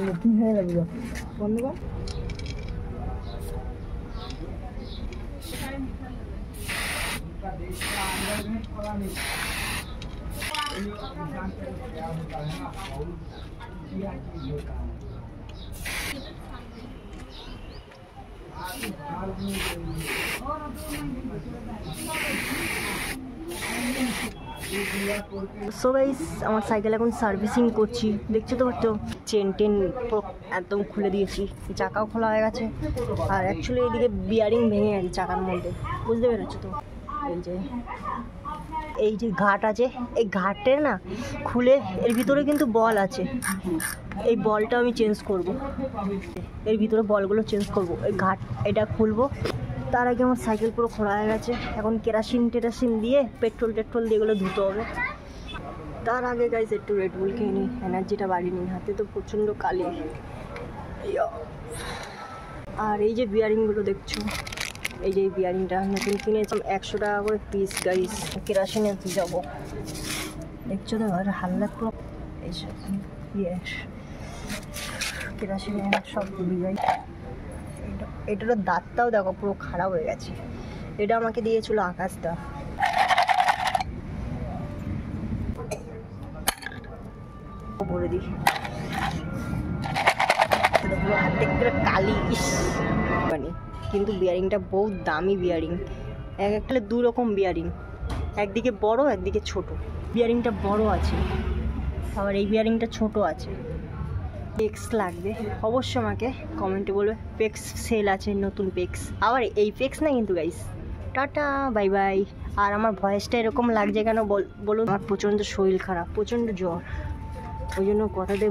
নতুন হয়ে যাবে বন্ধ কর। সো গাইস আমার সাইকেল এখন সার্ভিসিং করছি, দেখছো তো পারছো চেন টেন একদম খুলে দিয়েছি, চাকাও খোলা হয়ে গেছে। আর অ্যাকচুয়ালি এদিকে বিয়ারিং ভেঙে গেছে চাকার মধ্যে, বুঝতে পেরেছো তো। এই যে ঘাট আছে, এই ঘাটের না খুলে এর ভিতরে কিন্তু বল আছে, এই বলটা আমি চেঞ্জ করব, এর ভিতরে বলগুলো চেঞ্জ করব। এই ঘাট এটা খুলবো, তার আগে আমার সাইকেল পুরো খোলা হয়ে গেছে। এখন কেরাসিন টেরাসিন দিয়ে পেট্রোল দিয়ে এগুলো ধুতে হবে। তার আগে গাইজ একটু রেড বুল খেয়ে নিই, এনার্জিটা বাড়িয়ে নিই, হাতে তো প্রচণ্ড কালি। আর এই যে বিয়ারিংগুলো দেখছো, এই যে বিয়ারিংটা নতুন কিনেছিলাম 100 টাকা করে পিস গাইজ। কেরাসিনে যাবো, দেখছো তো আর হাল্লা পুরো এইসব কেরাসিনে সব ডুবে যায়। এটার দাঁতটাও দেখো পুরো খারাপ হয়ে গেছে। এটা আমাকে দিয়েছিল আকাশটা। ভরে দিই পুরো হাত থেকে কালি মানে। কিন্তু বিয়ারিংটা বহুত দামি বিয়ারিং, একটা 2 রকম বিয়ারিং, একদিকে বড় একদিকে ছোট। বিয়ারিংটা বড় আছে, আবার এই বিয়ারিংটা ছোট আছে। পেক্স লাগবে অবশ্যই, আমাকে কমেন্টে বলবে পেক্স সেল আছে, নতুন পেক্স। আবার এই পেক্স না কিন্তু গাইস। Tata bye bye. আর আমার ভয়েসটা এরকম লাগছে কেন বলুন, আমার প্রচণ্ড শরীর খারাপ, প্রচণ্ড জ্বর, ওই জন্য কথাতে